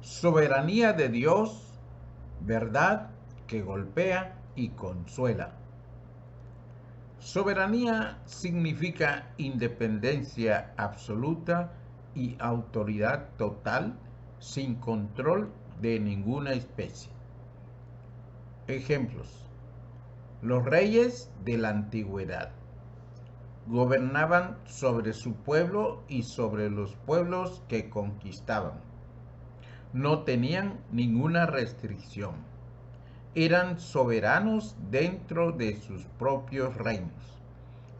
Soberanía de Dios, verdad que golpea y consuela. Soberanía significa independencia absoluta y autoridad total sin control de ninguna especie. Ejemplos. Los reyes de la antigüedad gobernaban sobre su pueblo y sobre los pueblos que conquistaban. No tenían ninguna restricción. Eran soberanos dentro de sus propios reinos.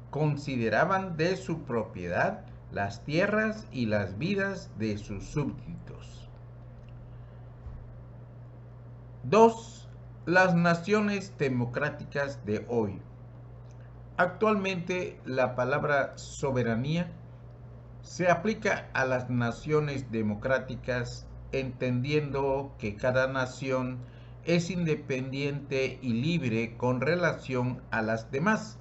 Consideraban de su propiedad las tierras y las vidas de sus súbditos. 2. Las naciones democráticas de hoy. Actualmente la palabra soberanía se aplica a las naciones democráticas, entendiendo que cada nación es independiente y libre con relación a las demás,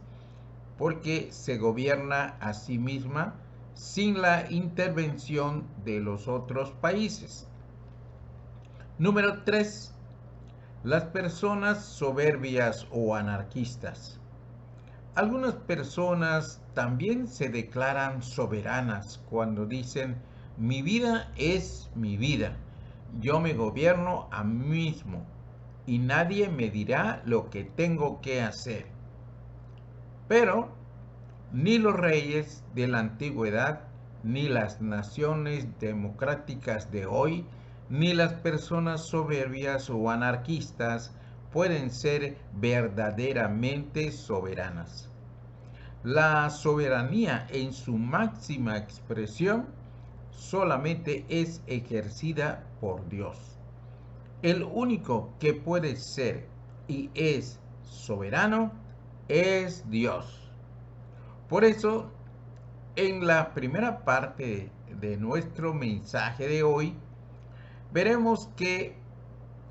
porque se gobierna a sí misma sin la intervención de los otros países. Número 3. Las personas soberbias o anarquistas. Algunas personas también se declaran soberanas cuando dicen: mi vida es mi vida, yo me gobierno a mí mismo y nadie me dirá lo que tengo que hacer. Pero ni los reyes de la antigüedad, ni las naciones democráticas de hoy, ni las personas soberbias o anarquistas pueden ser verdaderamente soberanas. La soberanía en su máxima expresión solamente es ejercida por Dios. El único que puede ser y es soberano es Dios. Por eso, en la primera parte de nuestro mensaje de hoy, veremos que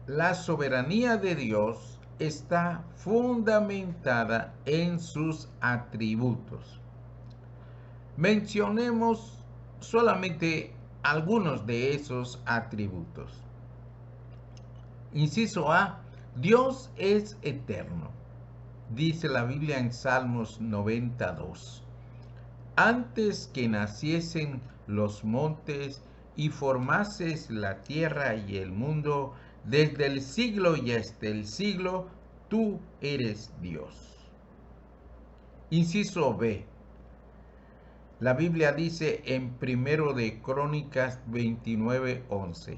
la soberanía de Dios está fundamentada en sus atributos. Mencionemos solamente algunos de esos atributos. Inciso A. Dios es eterno. Dice la Biblia en Salmos 92. Antes que naciesen los montes y formases la tierra y el mundo, desde el siglo y hasta el siglo, tú eres Dios. Inciso B. La Biblia dice en 1 de Crónicas 29:11.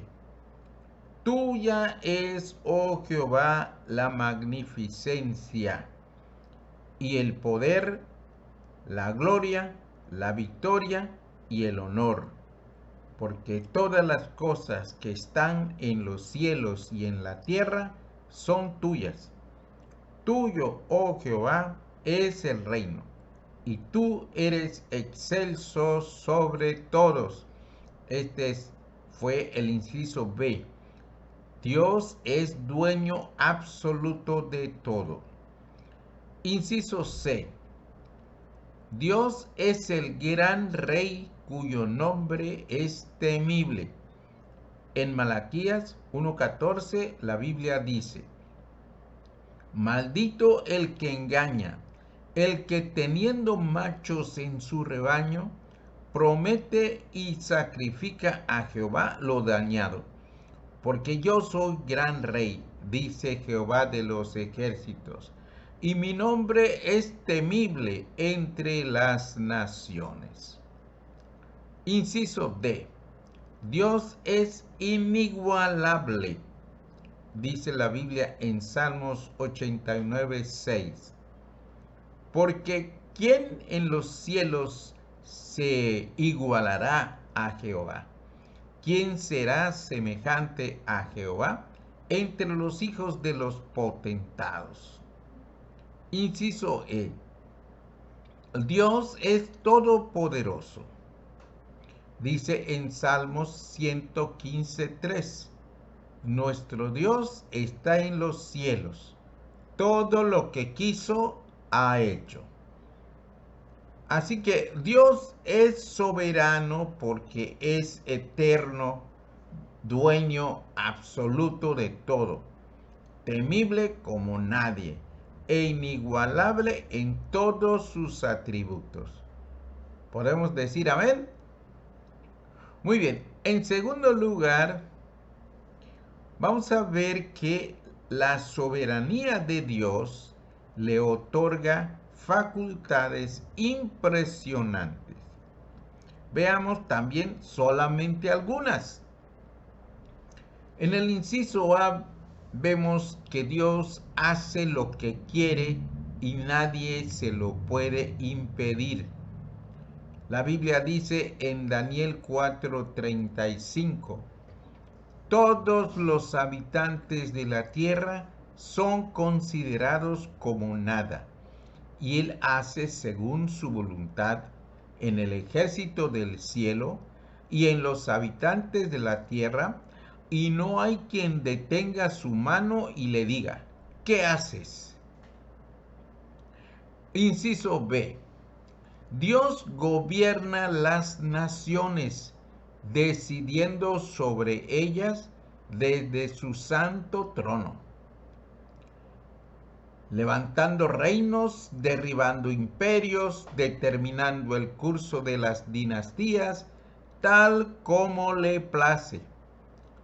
Tuya es, oh Jehová, la magnificencia y el poder, la gloria, la victoria y el honor, porque todas las cosas que están en los cielos y en la tierra son tuyas. Tuyo, oh Jehová, es el reino, y tú eres excelso sobre todos. Fue el inciso B. Dios es dueño absoluto de todo. Inciso C. Dios es el gran rey cuyo nombre es temible. En Malaquías 1:14 la Biblia dice: maldito el que engaña, el que teniendo machos en su rebaño, promete y sacrifica a Jehová lo dañado. Porque yo soy gran rey, dice Jehová de los ejércitos, y mi nombre es temible entre las naciones. Inciso D. Dios es inigualable, dice la Biblia en Salmos 89:6. Porque ¿quién en los cielos se igualará a Jehová? ¿Quién será semejante a Jehová entre los hijos de los potentados? Inciso E. Dios es todopoderoso. Dice en Salmos 115:3. Nuestro Dios está en los cielos. Todo lo que quiso ha hecho. Así que Dios es soberano porque es eterno, dueño absoluto de todo, temible como nadie e inigualable en todos sus atributos. ¿Podemos decir amén? Muy bien, en segundo lugar, vamos a ver que la soberanía de Dios le otorga facultades impresionantes. Veamos también solamente algunas. En el inciso A vemos que Dios hace lo que quiere y nadie se lo puede impedir. La Biblia dice en Daniel 4:35, todos los habitantes de la tierra son considerados como nada, y Él hace según su voluntad en el ejército del cielo y en los habitantes de la tierra, y no hay quien detenga su mano y le diga, ¿qué haces? Inciso B. Dios gobierna las naciones, decidiendo sobre ellas desde su santo trono, levantando reinos, derribando imperios, determinando el curso de las dinastías, tal como le place.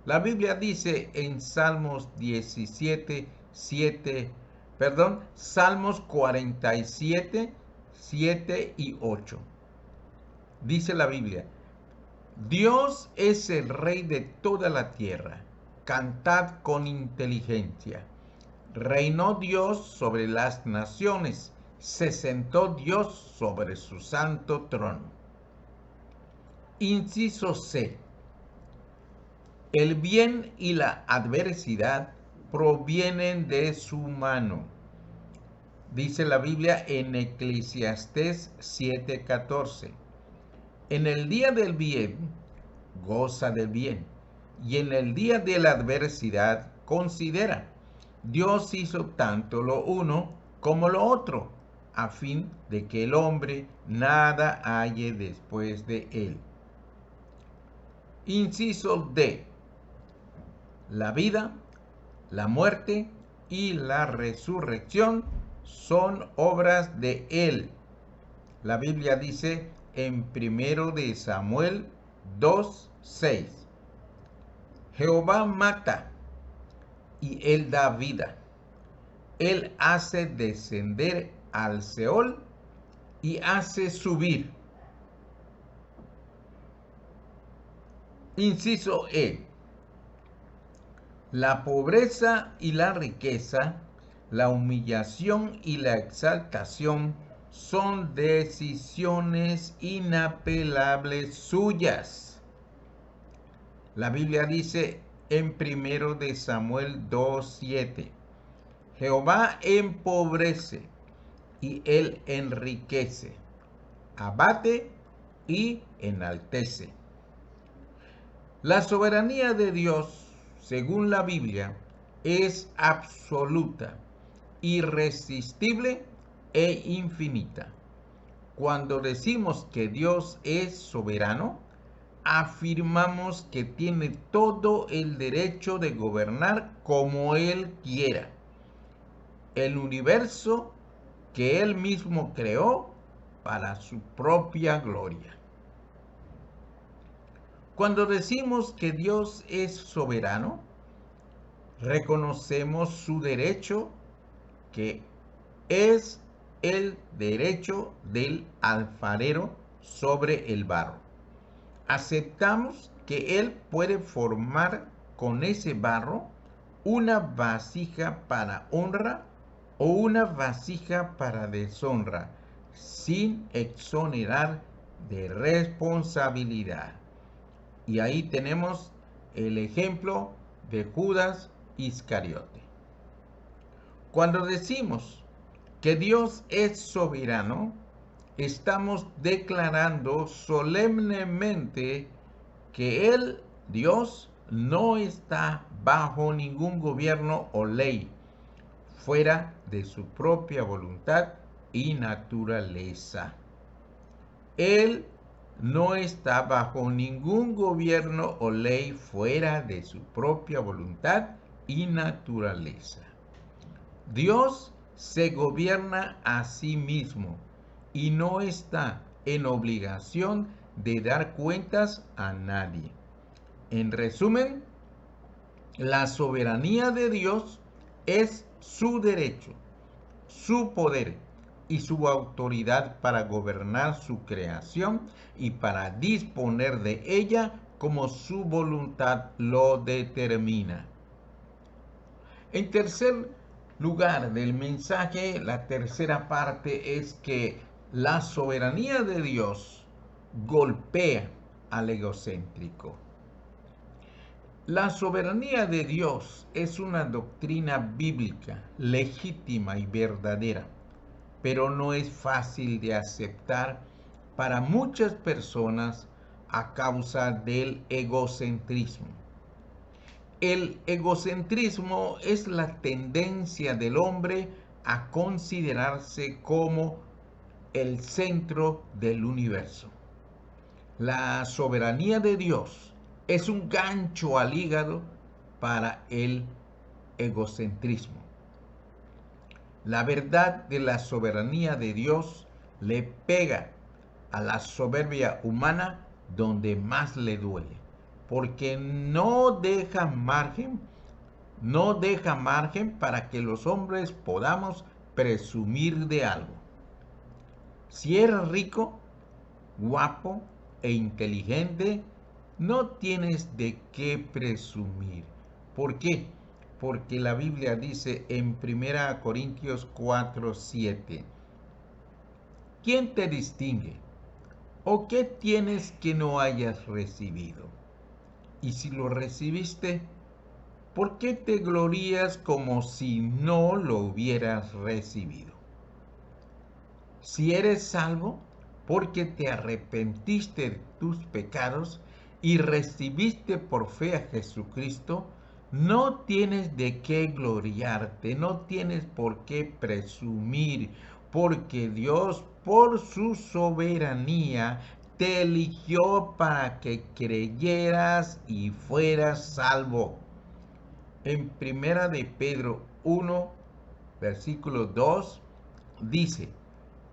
La Biblia dice en Salmos 47, 7 y 8. Dice la Biblia, Dios es el Rey de toda la tierra, cantad con inteligencia. Reinó Dios sobre las naciones, se sentó Dios sobre su santo trono. Inciso C. El bien y la adversidad provienen de su mano. Dice la Biblia en Eclesiastés 7:14. En el día del bien, goza del bien, y en el día de la adversidad, considera. Dios hizo tanto lo uno como lo otro, a fin de que el hombre nada halle después de él. Inciso D. La vida, la muerte y la resurrección son obras de Él. La Biblia dice en 1 de Samuel 2:6. Jehová mata y Él da vida. Él hace descender al Seol y hace subir. Inciso E. La pobreza y la riqueza, la humillación y la exaltación son decisiones inapelables suyas. La Biblia dice en 1 de Samuel 2:7, Jehová empobrece y él enriquece, abate y enaltece. La soberanía de Dios, según la Biblia, es absoluta, irresistible e infinita. Cuando decimos que Dios es soberano, afirmamos que tiene todo el derecho de gobernar como Él quiera el universo que Él mismo creó para su propia gloria. Cuando decimos que Dios es soberano, reconocemos su derecho, que es el derecho del alfarero sobre el barro. Aceptamos que Él puede formar con ese barro una vasija para honra o una vasija para deshonra, sin exonerar de responsabilidad. Y ahí tenemos el ejemplo de Judas Iscariote. Cuando decimos que Dios es soberano, estamos declarando solemnemente que Él, Dios, no está bajo ningún gobierno o ley fuera de su propia voluntad y naturaleza. Él no está bajo ningún gobierno o ley fuera de su propia voluntad y naturaleza. Dios se gobierna a sí mismo y no está en obligación de dar cuentas a nadie. En resumen, la soberanía de Dios es su derecho, su poder y su autoridad para gobernar su creación y para disponer de ella como su voluntad lo determina. En tercer lugar del mensaje, la tercera parte es que la soberanía de Dios golpea al egocéntrico. La soberanía de Dios es una doctrina bíblica, legítima y verdadera, pero no es fácil de aceptar para muchas personas a causa del egocentrismo. El egocentrismo es la tendencia del hombre a considerarse como el centro del universo. La soberanía de Dios es un gancho al hígado para el egocentrismo. La verdad de la soberanía de Dios le pega a la soberbia humana donde más le duele, porque no deja margen para que los hombres podamos presumir de algo. Si eres rico, guapo e inteligente, no tienes de qué presumir. ¿Por qué? Porque la Biblia dice en 1 Corintios 4:7, ¿quién te distingue? ¿O qué tienes que no hayas recibido? Y si lo recibiste, ¿por qué te glorías como si no lo hubieras recibido? Si eres salvo, porque te arrepentiste de tus pecados y recibiste por fe a Jesucristo, no tienes de qué gloriarte, no tienes por qué presumir, porque Dios, por su soberanía, te eligió para que creyeras y fueras salvo. En primera de Pedro 1, versículo 2, dice: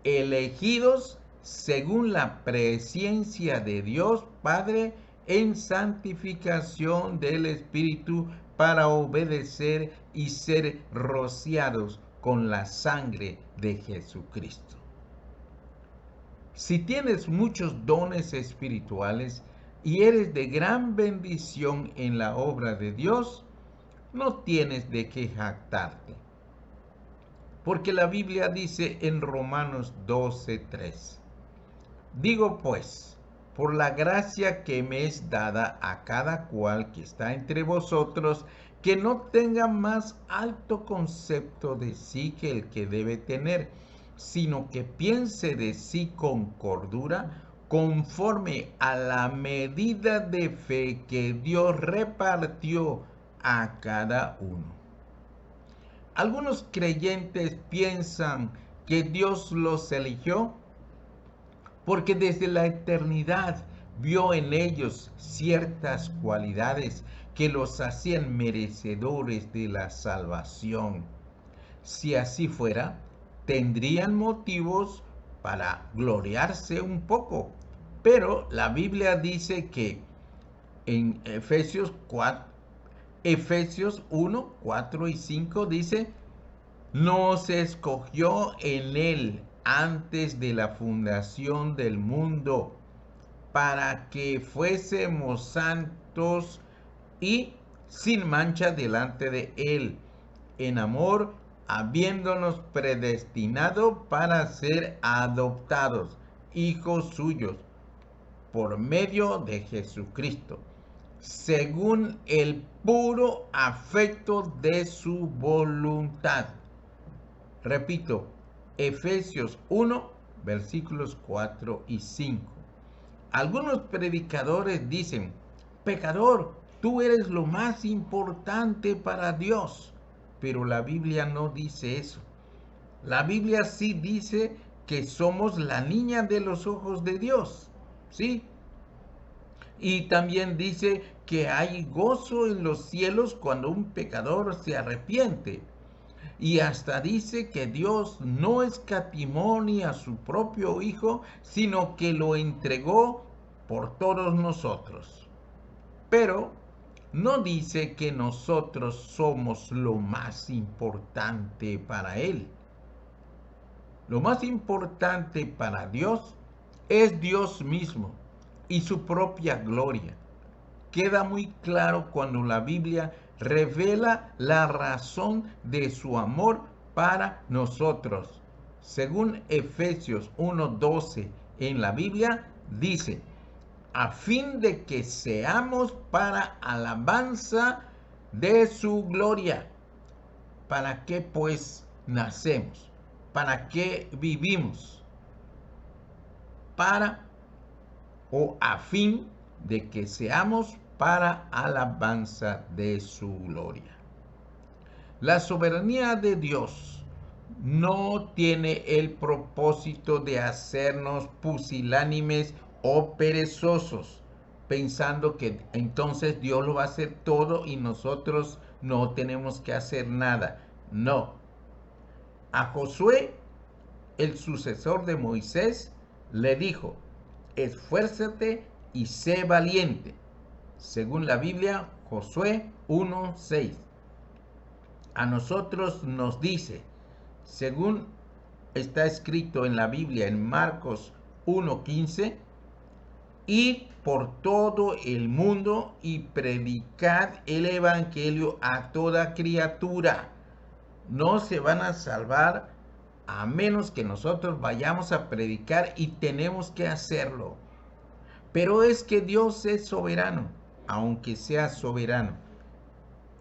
elegidos según la presciencia de Dios Padre en santificación del Espíritu para obedecer y ser rociados con la sangre de Jesucristo. Si tienes muchos dones espirituales y eres de gran bendición en la obra de Dios, no tienes de qué jactarte. Porque la Biblia dice en Romanos 12:3, digo pues, por la gracia que me es dada a cada cual que está entre vosotros, que no tenga más alto concepto de sí que el que debe tener, sino que piense de sí con cordura, conforme a la medida de fe que Dios repartió a cada uno. Algunos creyentes piensan que Dios los eligió porque desde la eternidad vio en ellos ciertas cualidades que los hacían merecedores de la salvación. Si así fuera, tendrían motivos para gloriarse un poco. Pero la Biblia dice que en Efesios 1, 4 y 5 dice: nos escogió en él antes de la fundación del mundo para que fuésemos santos y sin mancha delante de él, en amor, habiéndonos predestinado para ser adoptados, hijos suyos, por medio de Jesucristo, según el puro afecto de su voluntad. Repito, Efesios 1, versículos 4 y 5. Algunos predicadores dicen: pecador, tú eres lo más importante para Dios. Pero la Biblia no dice eso. La Biblia sí dice que somos la niña de los ojos de Dios. ¿sí? Y también dice que hay gozo en los cielos cuando un pecador se arrepiente. Y hasta dice que Dios no escatimó ni a su propio Hijo, sino que lo entregó por todos nosotros. Pero no dice que nosotros somos lo más importante para Él. Lo más importante para Dios es Dios mismo y su propia gloria. Queda muy claro cuando la Biblia revela la razón de su amor para nosotros. Según Efesios 1:12 en la Biblia, dice, a fin de que seamos para alabanza de su gloria. ¿Para qué pues nacemos? ¿Para qué vivimos? Para o a fin de que seamos para alabanza de su gloria. La soberanía de Dios no tiene el propósito de hacernos pusilánimes o perezosos, pensando que entonces Dios lo va a hacer todo y nosotros no tenemos que hacer nada. No. A Josué, el sucesor de Moisés, le dijo, esfuérzate y sé valiente. Según la Biblia, Josué 1:6. A nosotros nos dice, según está escrito en la Biblia en Marcos 1:15, id por todo el mundo y predicad el evangelio a toda criatura. No se van a salvar a menos que nosotros vayamos a predicar, y tenemos que hacerlo. Pero es que Dios es soberano, aunque sea soberano.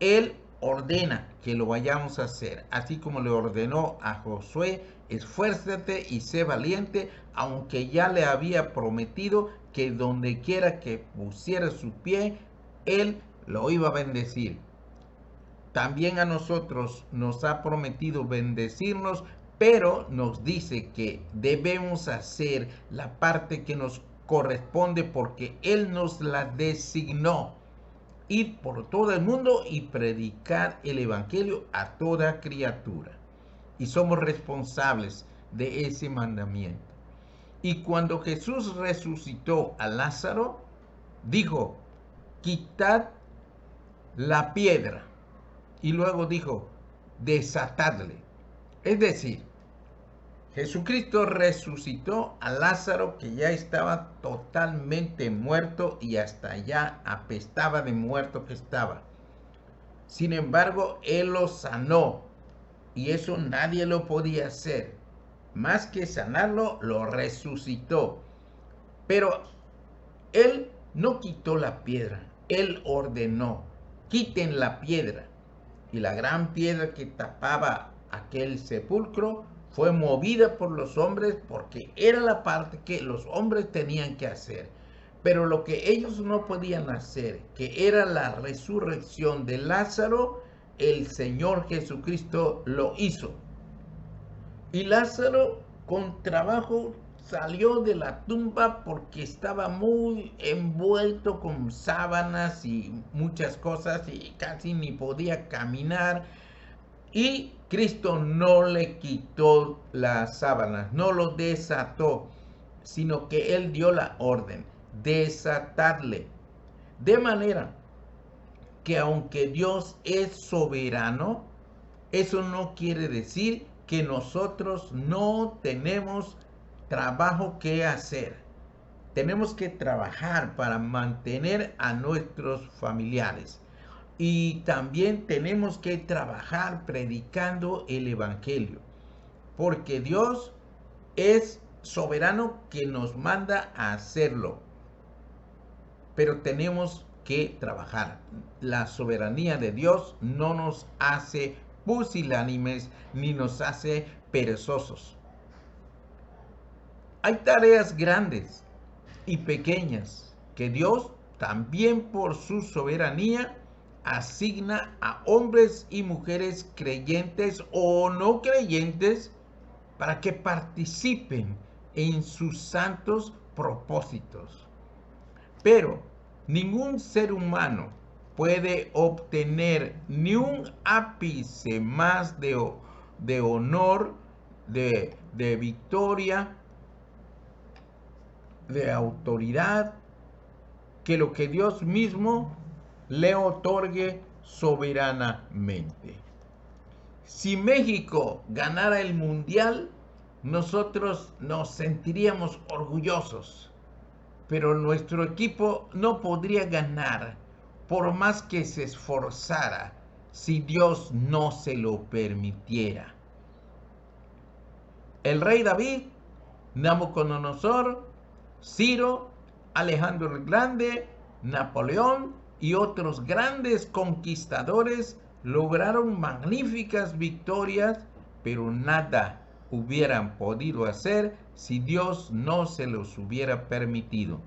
Él ordena que lo vayamos a hacer, así como le ordenó a Josué, esfuérzate y sé valiente, aunque ya le había prometido que donde quiera que pusiera su pie, él lo iba a bendecir. También a nosotros nos ha prometido bendecirnos, pero nos dice que debemos hacer la parte que nos corresponde porque Él nos la designó. Ir por todo el mundo y predicar el evangelio a toda criatura. Y somos responsables de ese mandamiento. Y cuando Jesús resucitó a Lázaro, dijo, quitad la piedra. Y luego dijo, desatadle. Es decir, Jesucristo resucitó a Lázaro, que ya estaba totalmente muerto y hasta ya apestaba de muerto que estaba. Sin embargo, Él lo sanó, y eso nadie lo podía hacer. Más que sanarlo, lo resucitó. Pero Él no quitó la piedra, Él ordenó, quiten la piedra. Y la gran piedra que tapaba aquel sepulcro fue movida por los hombres, porque era la parte que los hombres tenían que hacer. Pero lo que ellos no podían hacer, que era la resurrección de Lázaro, el Señor Jesucristo lo hizo. Y Lázaro con trabajo salió de la tumba porque estaba muy envuelto con sábanas y muchas cosas y casi ni podía caminar. Y Cristo no le quitó las sábanas, no lo desató, sino que Él dio la orden, desatadle. De manera que aunque Dios es soberano, eso no quiere decir que nosotros no tenemos trabajo que hacer. Tenemos que trabajar para mantener a nuestros familiares. Y también tenemos que trabajar predicando el evangelio. Porque Dios es soberano que nos manda a hacerlo. Pero tenemos que trabajar. La soberanía de Dios no nos hace pusilánimes ni nos hace perezosos. Hay tareas grandes y pequeñas que Dios, también por su soberanía, asigna a hombres y mujeres creyentes o no creyentes para que participen en sus santos propósitos. Pero ningún ser humano puede obtener ni un ápice más de honor, de victoria, de autoridad, que lo que Dios mismo le otorgue soberanamente. Si México ganara el mundial, nosotros nos sentiríamos orgullosos, pero nuestro equipo no podría ganar por más que se esforzara si Dios no se lo permitiera. El rey David, Nabucodonosor, Ciro, Alejandro el Grande, Napoleón y otros grandes conquistadores lograron magníficas victorias, pero nada hubieran podido hacer si Dios no se los hubiera permitido.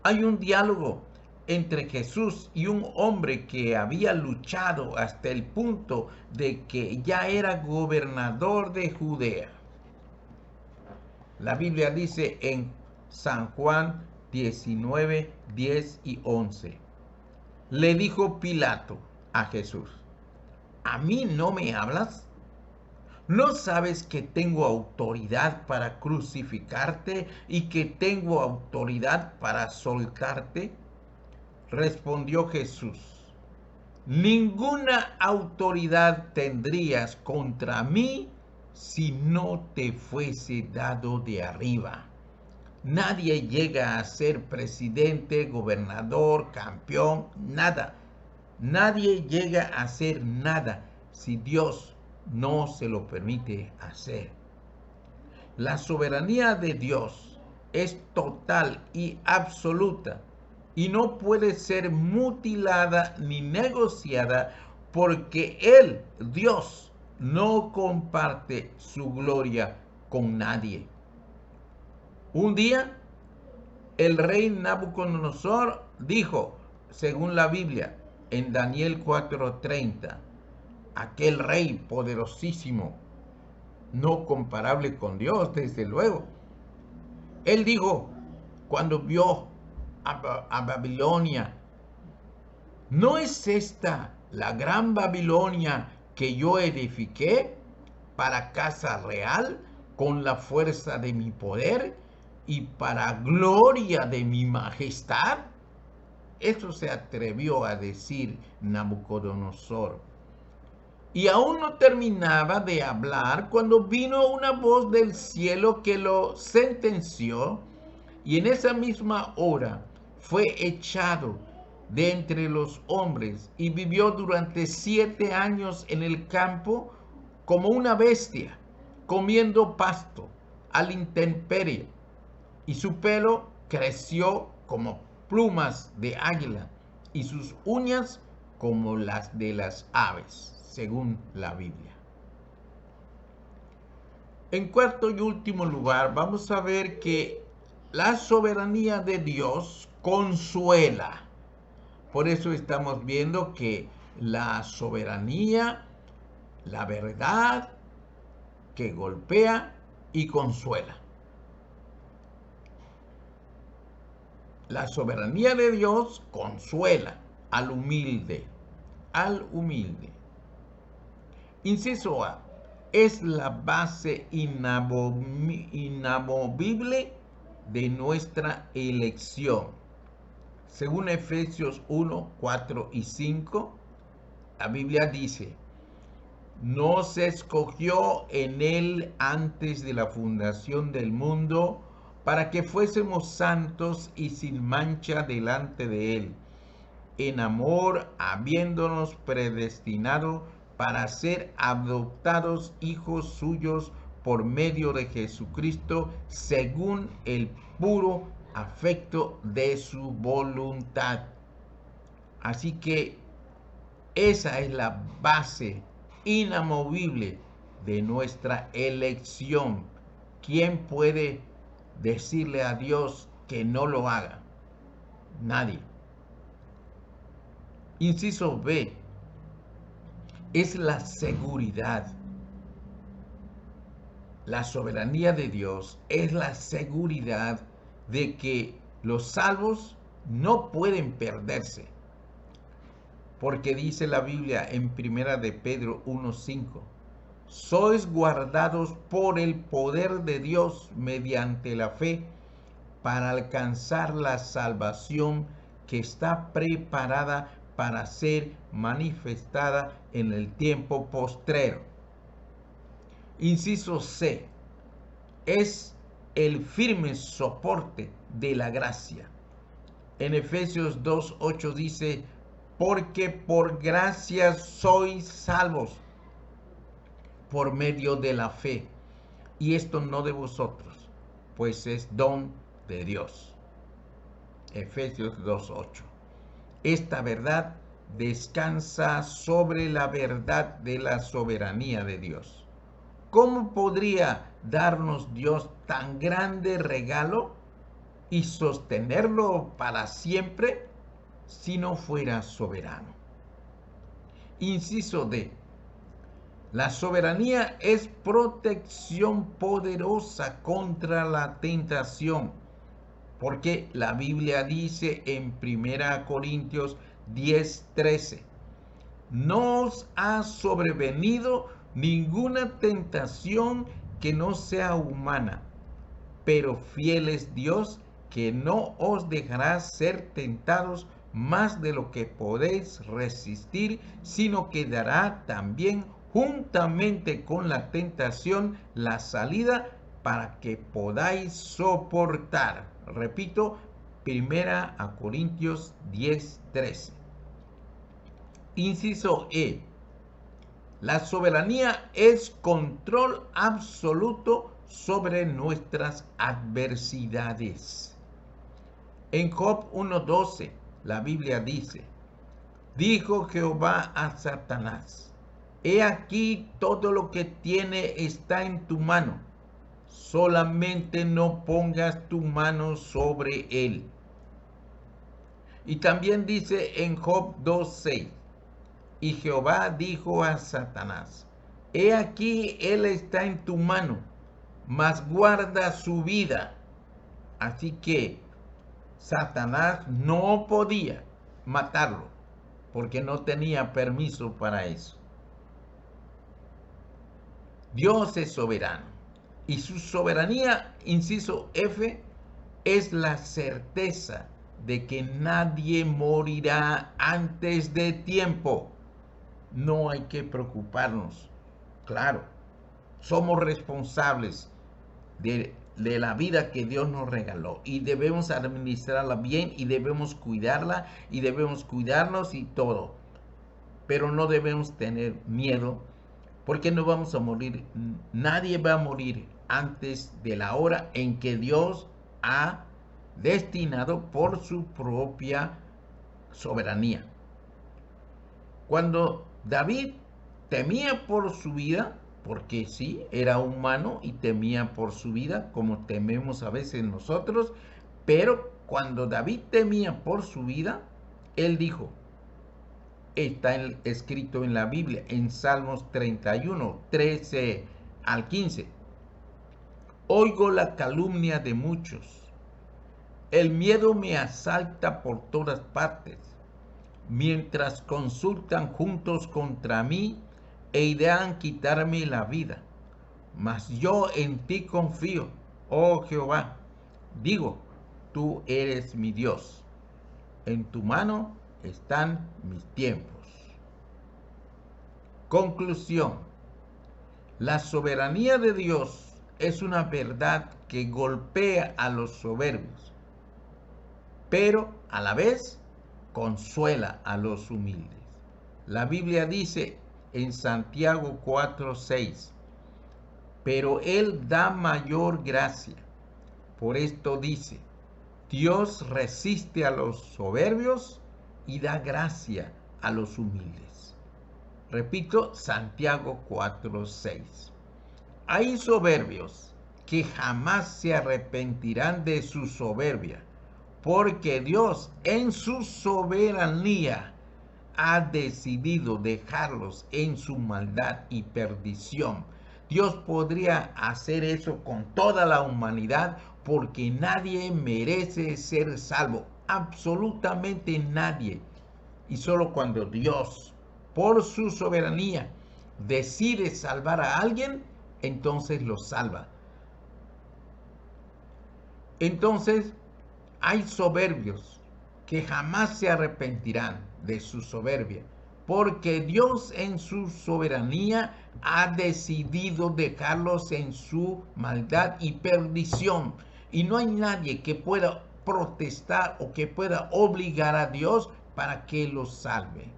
Hay un diálogo entre Jesús y un hombre que había luchado hasta el punto de que ya era gobernador de Judea. La Biblia dice en San Juan 19, 10 y 11. Le dijo Pilato a Jesús: ¿a mí no me hablas? ¿No sabes que tengo autoridad para crucificarte y que tengo autoridad para soltarte? Respondió Jesús: ninguna autoridad tendrías contra mí si no te fuese dado de arriba. Nadie llega a ser presidente, gobernador, campeón, nada. Nadie llega a hacer nada si Dios no se lo permite hacer. La soberanía de Dios es total y absoluta y no puede ser mutilada ni negociada, porque Él, Dios, no comparte su gloria con nadie. Un día, el rey Nabucodonosor dijo, según la Biblia, en Daniel 4:30, aquel rey poderosísimo, no comparable con Dios, desde luego. Él dijo, cuando vio a Babilonia: ¿no es esta la gran Babilonia que yo edifiqué para casa real con la fuerza de mi poder y para gloria de mi majestad? Eso se atrevió a decir Nabucodonosor. Y aún no terminaba de hablar cuando vino una voz del cielo que lo sentenció, y en esa misma hora fue echado de entre los hombres y vivió durante 7 años en el campo como una bestia, comiendo pasto a la intemperie, y su pelo creció como plumas de águila y sus uñas como las de las aves, según la Biblia. En cuarto y último lugar, vamos a ver que la soberanía de Dios consuela. Por eso estamos viendo que la soberanía, la verdad, que golpea y consuela. La soberanía de Dios consuela al humilde, al humilde. Inciso A, es la base inamovible de nuestra elección. Según Efesios 1, 4 y 5, la Biblia dice: nos escogió en Él antes de la fundación del mundo para que fuésemos santos y sin mancha delante de Él, en amor, habiéndonos predestinado para ser adoptados hijos suyos por medio de Jesucristo, según el puro afecto de su voluntad. Así que esa es la base inamovible de nuestra elección. ¿Quién puede decirle a Dios que no lo haga? Nadie. Inciso B, es la seguridad. La soberanía de Dios es la seguridad de que los salvos no pueden perderse, porque dice la Biblia en Primera de Pedro 1:5, sois guardados por el poder de Dios mediante la fe para alcanzar la salvación que está preparada para ser manifestada en el tiempo postrero. Inciso C, es el firme soporte de la gracia. En Efesios 2:8 dice, porque por gracia sois salvos por medio de la fe, y esto no de vosotros, pues es don de Dios. Efesios 2:8. Esta verdad descansa sobre la verdad de la soberanía de Dios. ¿Cómo podría darnos Dios tan grande regalo y sostenerlo para siempre si no fuera soberano? Inciso D. La soberanía es protección poderosa contra la tentación, porque la Biblia dice en 1 Corintios 10:13, no os ha sobrevenido ninguna tentación que no sea humana, pero fiel es Dios que no os dejará ser tentados más de lo que podéis resistir, sino que dará también juntamente con la tentación la salida para que podáis soportar. Repito, 1 Corintios 10:13. Inciso E. La soberanía es control absoluto sobre nuestras adversidades. En Job 1:12, la Biblia dice, dijo Jehová a Satanás, he aquí todo lo que tiene está en tu mano, solamente no pongas tu mano sobre él. Y también dice en Job 2:6, y Jehová dijo a Satanás, he aquí él está en tu mano, mas guarda su vida. Así que Satanás no podía matarlo, porque no tenía permiso para eso. Dios es soberano, y su soberanía, inciso F, es la certeza de que nadie morirá antes de tiempo. No hay que preocuparnos. Claro, somos responsables de la vida que Dios nos regaló y debemos administrarla bien y debemos cuidarla y debemos cuidarnos y todo. Pero no debemos tener miedo porque no vamos a morir. Nadie va a morir antes de la hora en que Dios ha destinado por su propia soberanía. Cuando David temía por su vida, porque sí, era humano y temía por su vida, como tememos a veces nosotros, pero cuando David temía por su vida, él dijo, está escrito en la Biblia, en Salmos 31, 13 al 15, oigo la calumnia de muchos, el miedo me asalta por todas partes, mientras consultan juntos contra mí e idean quitarme la vida. Mas yo en ti confío, oh Jehová. Digo, tú eres mi Dios. En tu mano están mis tiempos. Conclusión. La soberanía de Dios es una verdad que golpea a los soberbios, pero a la vez consuela a los humildes. La Biblia dice en Santiago 4:6, pero Él da mayor gracia. Por esto dice, Dios resiste a los soberbios y da gracia a los humildes. Repito, Santiago 4:6. Hay soberbios que jamás se arrepentirán de su soberbia, porque Dios en su soberanía ha decidido dejarlos en su maldad y perdición. Dios podría hacer eso con toda la humanidad porque nadie merece ser salvo, absolutamente nadie. Y solo cuando Dios, por su soberanía, decide salvar a alguien, entonces lo salva. Entonces, hay soberbios que jamás se arrepentirán de su soberbia, porque Dios en su soberanía ha decidido dejarlos en su maldad y perdición. Y no hay nadie que pueda protestar o que pueda obligar a Dios para que los salve.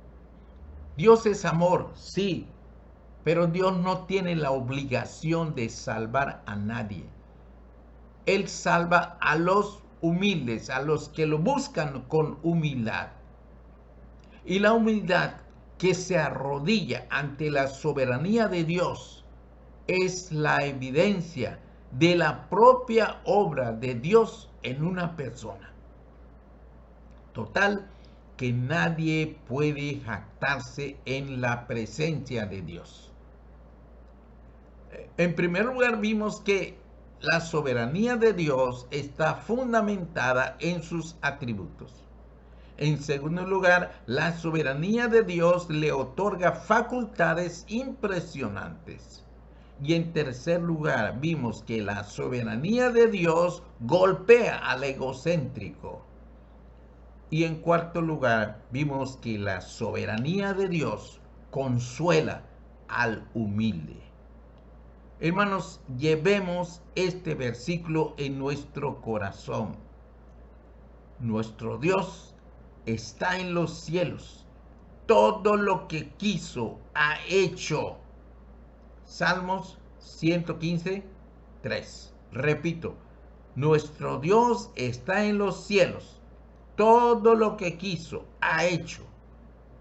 Dios es amor, sí, pero Dios no tiene la obligación de salvar a nadie. Él salva a los humildes, a los que lo buscan con humildad. Y la humildad que se arrodilla ante la soberanía de Dios es la evidencia de la propia obra de Dios en una persona. Total, que nadie puede jactarse en la presencia de Dios. En primer lugar, vimos que la soberanía de Dios está fundamentada en sus atributos. En segundo lugar, la soberanía de Dios le otorga facultades impresionantes. Y en tercer lugar, vimos que la soberanía de Dios golpea al egocéntrico. Y en cuarto lugar, vimos que la soberanía de Dios consuela al humilde. Hermanos, llevemos este versículo en nuestro corazón. Nuestro Dios está en los cielos. Todo lo que quiso ha hecho. Salmos 115, 3. Repito, nuestro Dios está en los cielos. Todo lo que quiso ha hecho.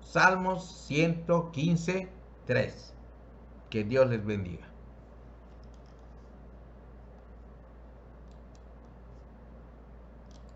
Salmos 115, 3. Que Dios les bendiga.